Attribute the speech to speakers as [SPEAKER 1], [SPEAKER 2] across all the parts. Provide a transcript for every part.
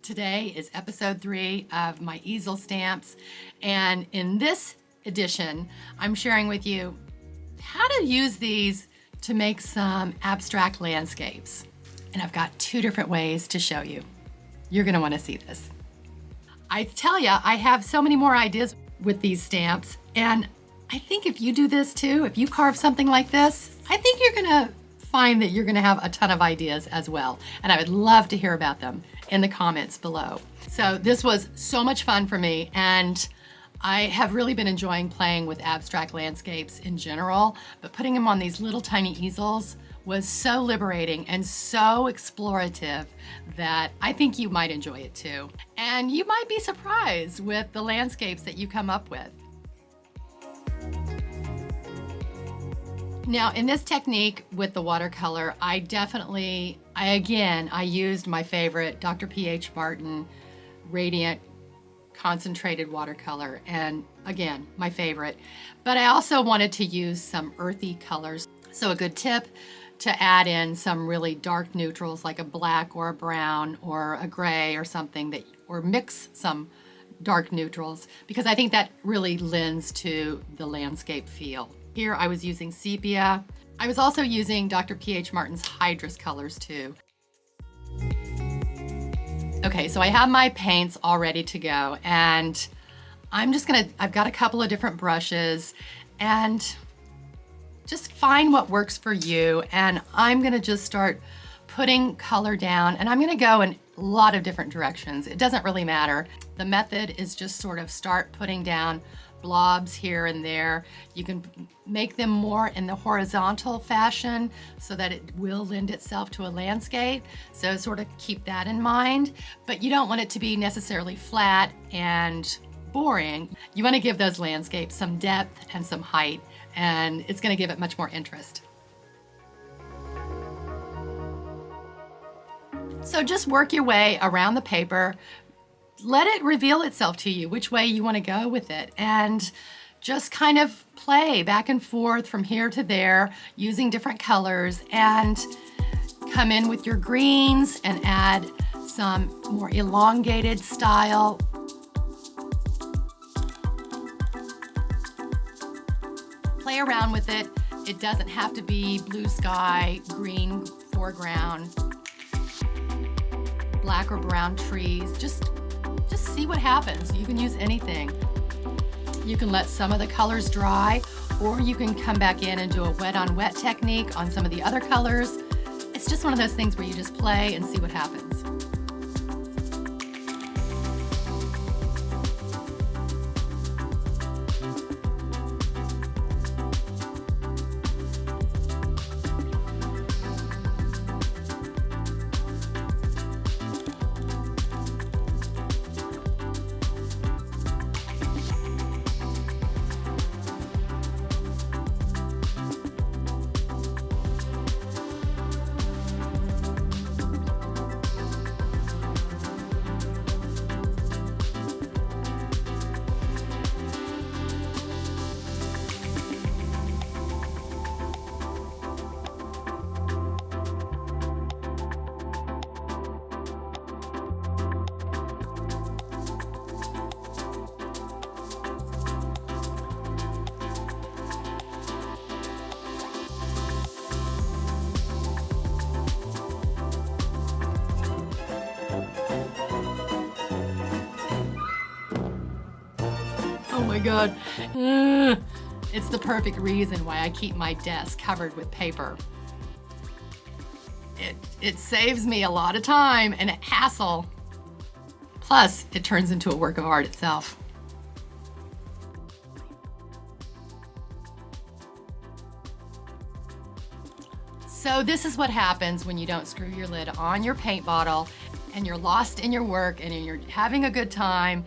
[SPEAKER 1] Today is episode 3 of my easel stamps, and in this edition I'm sharing with you how to use these to make some abstract landscapes. And I've got 2 different ways to show you. You're going to want to see this. I tell you, I have so many more ideas with these stamps, and I think if you do this too, if you carve something like this, I think you're going to find that you're going to have a ton of ideas as well. And I would love to hear about them in the comments below. So this was so much fun for me, and I have really been enjoying playing with abstract landscapes in general, but putting them on these little tiny easels was so liberating and so explorative that I think you might enjoy it too. And you might be surprised with the landscapes that you come up with. Now, in this technique with the watercolor, I used my favorite Dr. PH Martin Radiant Concentrated Watercolor, and again, my favorite. But I also wanted to use some earthy colors. So a good tip to add in some really dark neutrals like a black or a brown or a gray or something, or mix some dark neutrals, because I think that really lends to the landscape feel. Here I was using sepia. I was also using Dr. PH Martin's Hydrus colors too. Okay, so I have my paints all ready to go, and I've got a couple of different brushes, and just find what works for you. And I'm gonna just start putting color down, and I'm gonna go in a lot of different directions. It doesn't really matter. The method is just sort of start putting down blobs here and there. You can make them more in the horizontal fashion so that it will lend itself to a landscape. So sort of keep that in mind, but you don't want it to be necessarily flat and boring. You want to give those landscapes some depth and some height, and it's going to give it much more interest. So just work your way around the paper. Let it reveal itself to you which way you want to go with it, and just kind of play back and forth from here to there using different colors, and come in with your greens and add some more elongated style. Play around with it. It doesn't have to be blue sky, green foreground, black or brown trees. Just see what happens. You can use anything. You can let some of the colors dry, or you can come back in and do a wet on wet technique on some of the other colors. It's just one of those things where you just play and see what happens. Oh my God. It's the perfect reason why I keep my desk covered with paper. It saves me a lot of time and hassle. Plus, it turns into a work of art itself. So this is what happens when you don't screw your lid on your paint bottle and you're lost in your work and you're having a good time,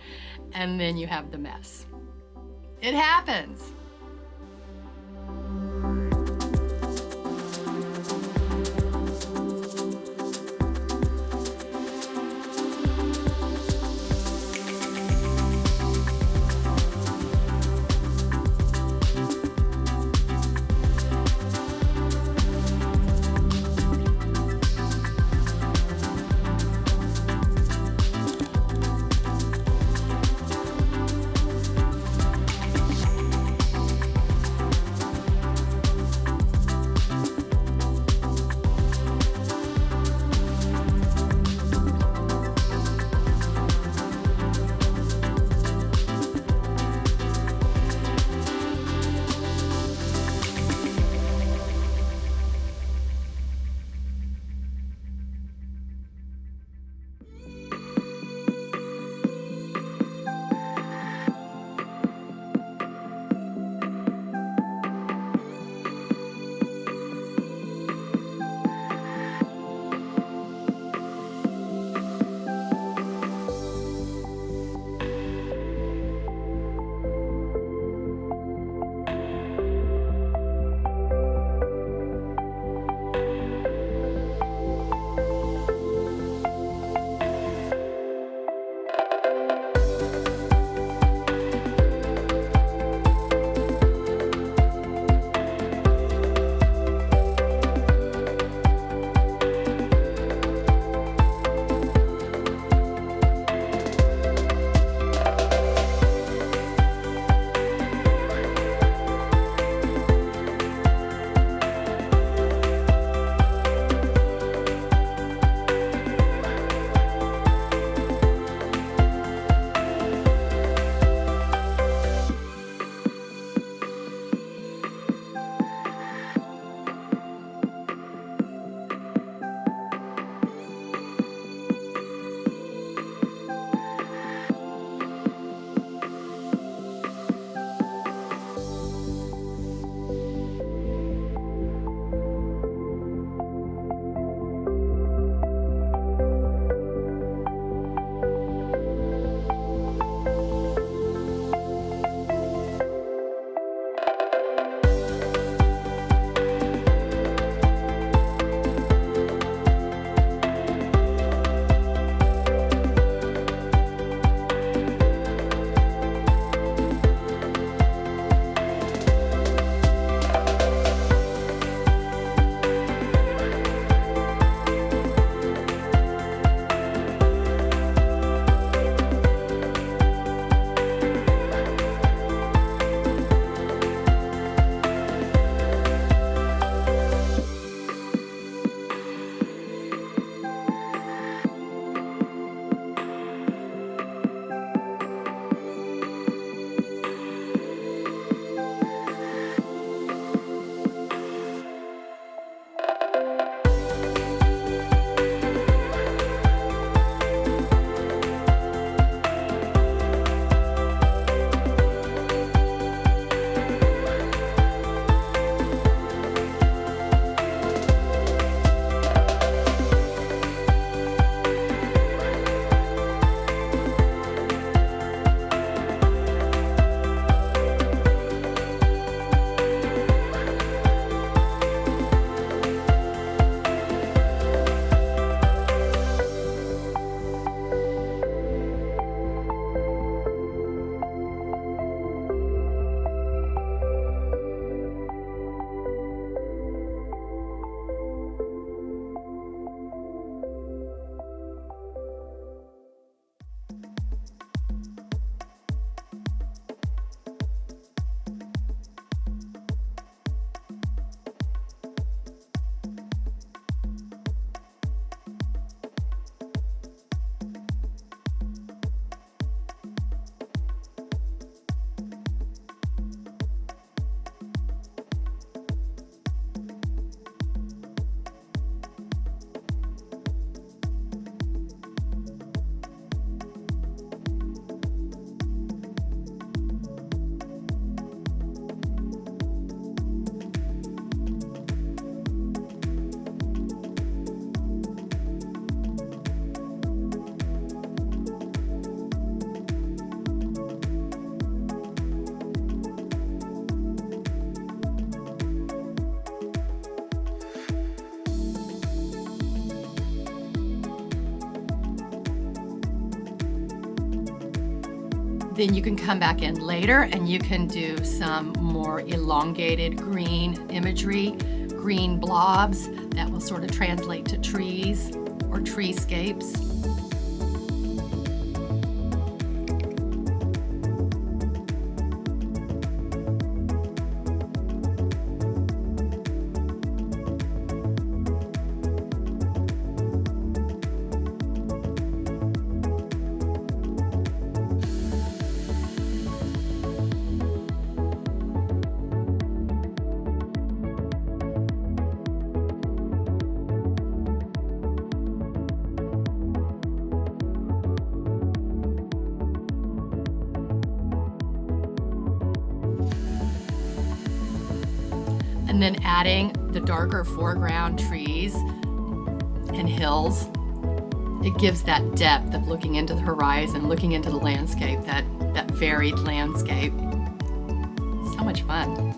[SPEAKER 1] and then you have the mess. It happens. Then you can come back in later and you can do some more elongated green imagery, green blobs that will sort of translate to trees or treescapes. And then adding the darker foreground trees and hills, it gives that depth of looking into the horizon, looking into the landscape, that varied landscape. So much fun.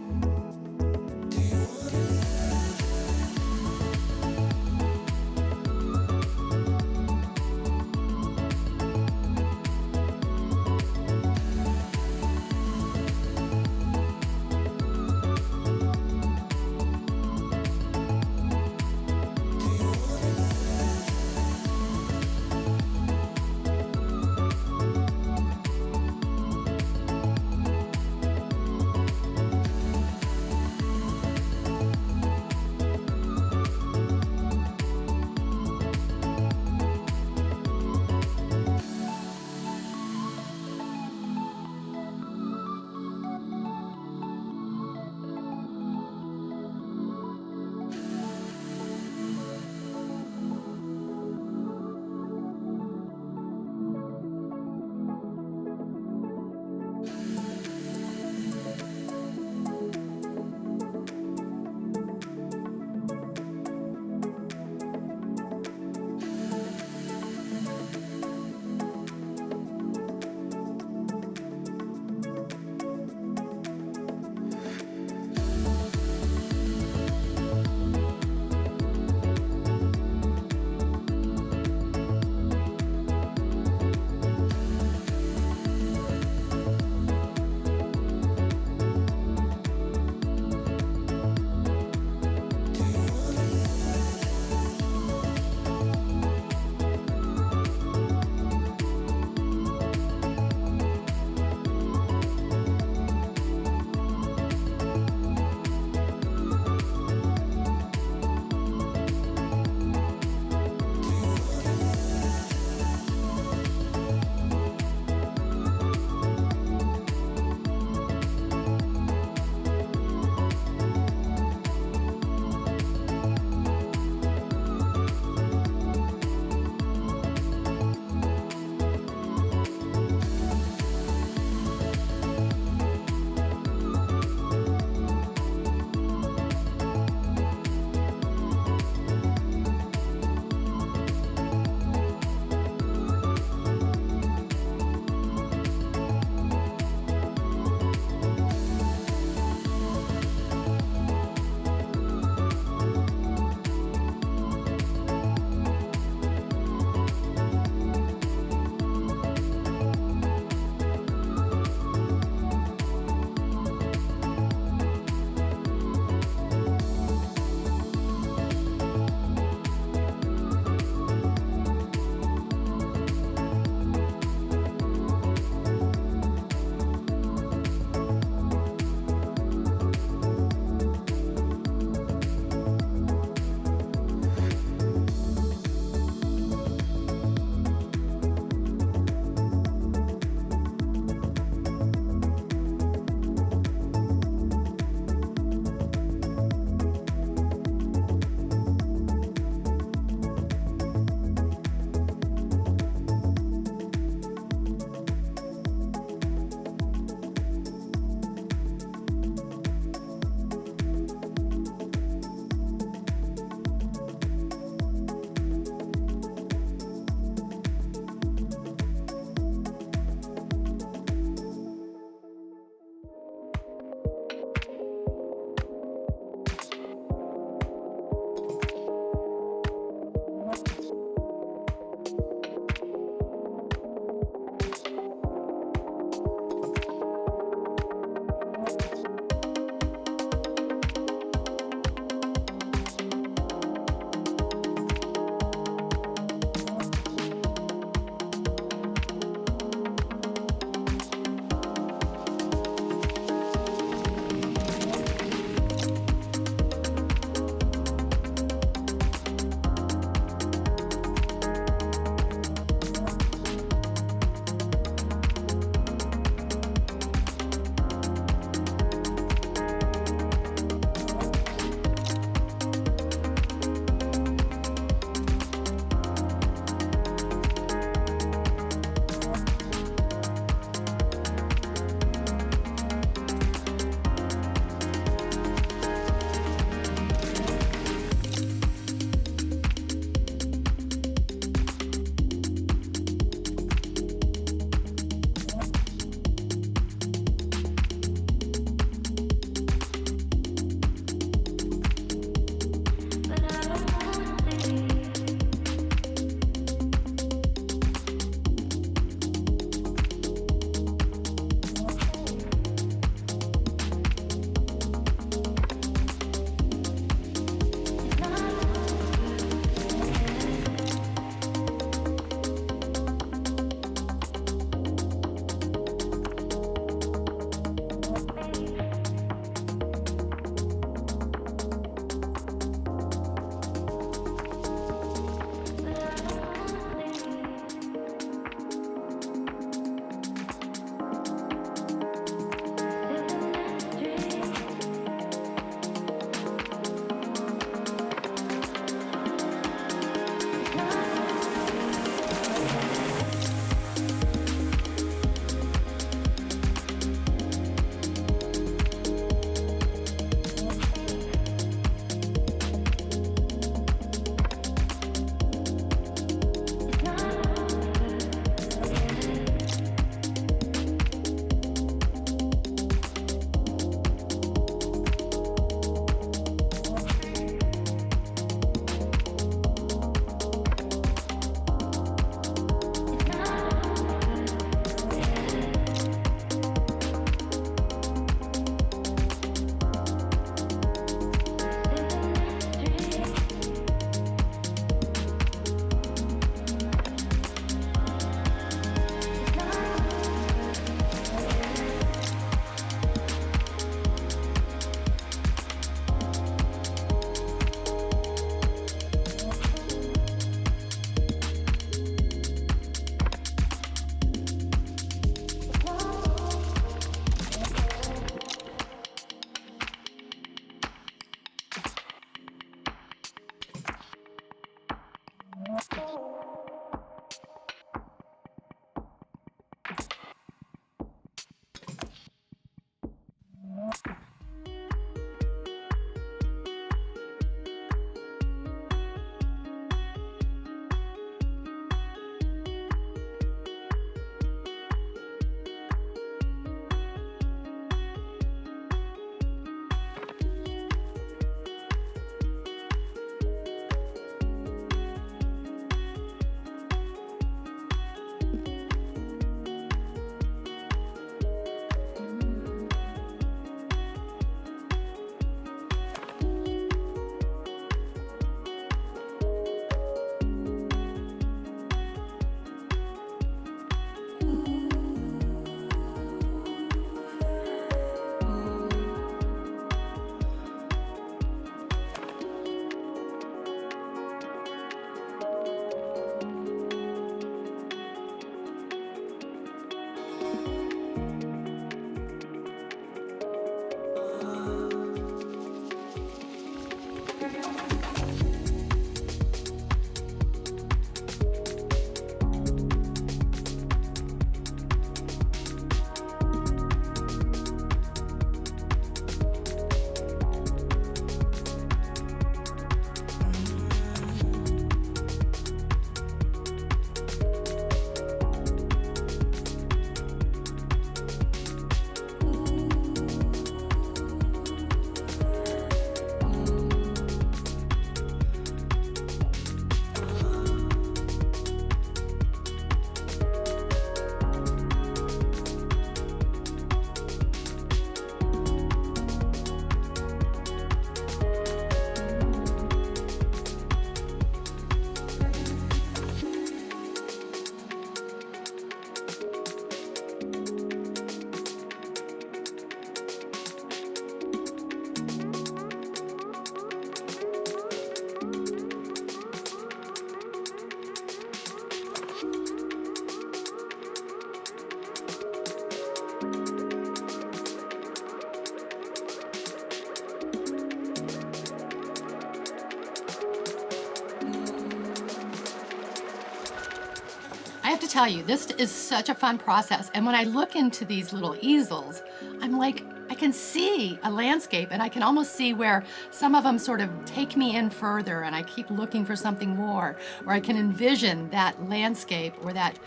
[SPEAKER 1] have to tell you, this is such a fun process. And when I look into these little easels, I'm like, I can see a landscape, and I can almost see where some of them sort of take me in further, and I keep looking for something more, or I can envision that landscape or that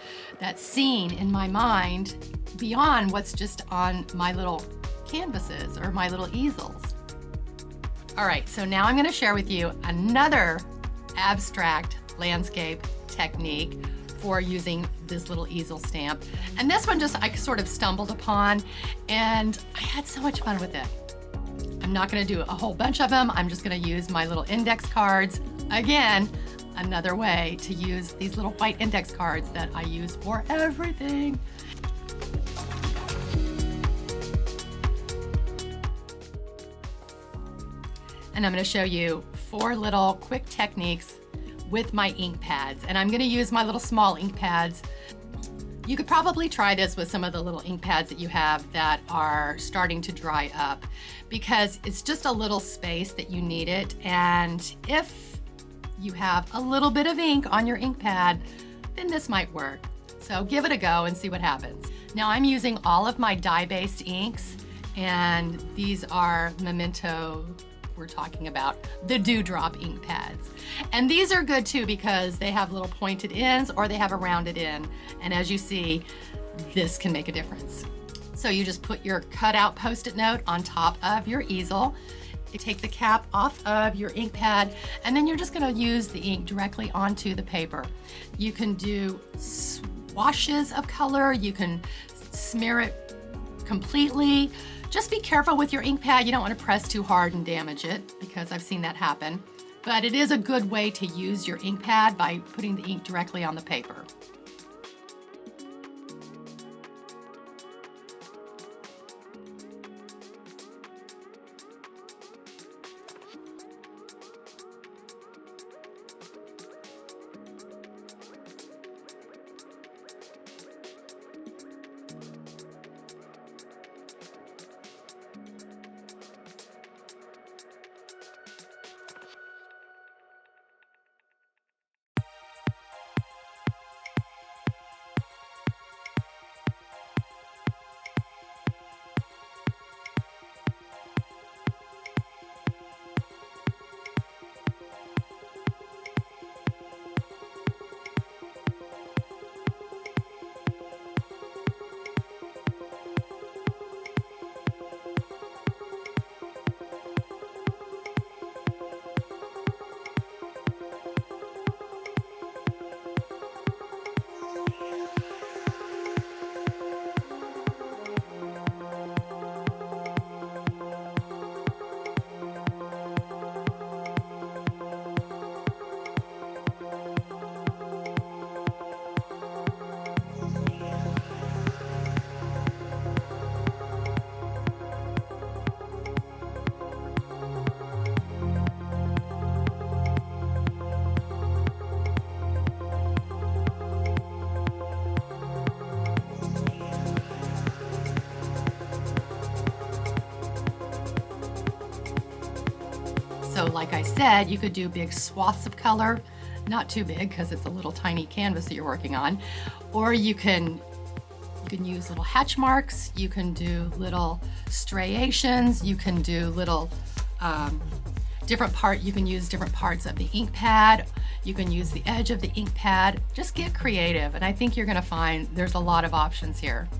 [SPEAKER 1] scene in my mind beyond what's just on my little canvases or my little easels. All right, so now I'm going to share with you another abstract landscape technique for using this little easel stamp. And this one I sort of stumbled upon, and I had so much fun with it. I'm not going to do a whole bunch of them. I'm just going to use my little index cards. Again, another way to use these little white index cards that I use for everything. And I'm going to show you 4 little quick techniques with my ink pads. And I'm going to use my little small ink pads. You could probably try this with some of the little ink pads that you have that are starting to dry up, because it's just a little space that you need it. And if you have a little bit of ink on your ink pad, then this might work. So give it a go and see what happens. Now I'm using all of my dye-based inks, and these are Memento. We're talking about the Dewdrop ink pads. And these are good too because they have little pointed ends or they have a rounded end. And as you see, this can make a difference. So you just put your cutout Post-it note on top of your easel. You take the cap off of your ink pad, and then you're just gonna use the ink directly onto the paper. You can do swashes of color, you can smear it completely. Just be careful with your ink pad. You don't want to press too hard and damage it, because I've seen that happen. But it is a good way to use your ink pad by putting the ink directly on the paper. So like I said, you could do big swaths of color, not too big because it's a little tiny canvas that you're working on, or you can use little hatch marks, you can do little striations, you can do little you can use different parts of the ink pad, you can use the edge of the ink pad. Just get creative, and I think you're gonna find there's a lot of options here.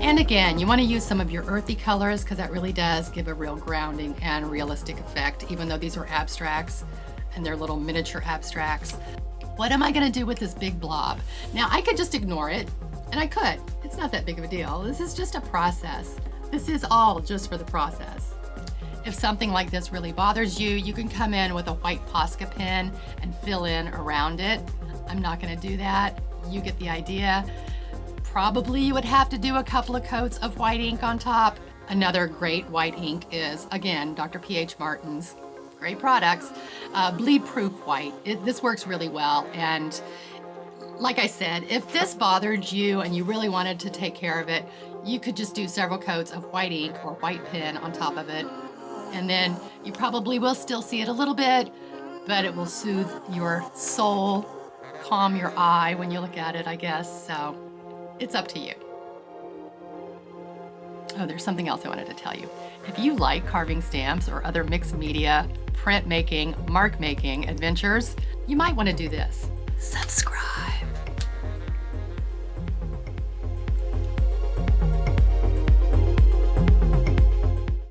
[SPEAKER 1] And again, you want to use some of your earthy colors because that really does give a real grounding and realistic effect, even though these are abstracts and they're little miniature abstracts. What am I going to do with this big blob? Now, I could just ignore it, and I could. It's not that big of a deal. This is just a process. This is all just for the process. If something like this really bothers you, you can come in with a white Posca pen and fill in around it. I'm not going to do that. You get the idea. Probably you would have to do a couple of coats of white ink on top. Another great white ink is, again, Dr. PH Martin's great products, bleed-proof white. This works really well. And like I said, if this bothered you and you really wanted to take care of it, you could just do several coats of white ink or white pen on top of it. And then you probably will still see it a little bit, but it will soothe your soul, calm your eye when you look at it, I guess. So it's up to you. Oh, there's something else I wanted to tell you. If you like carving stamps or other mixed media, print making, mark making adventures, you might want to do this. Subscribe.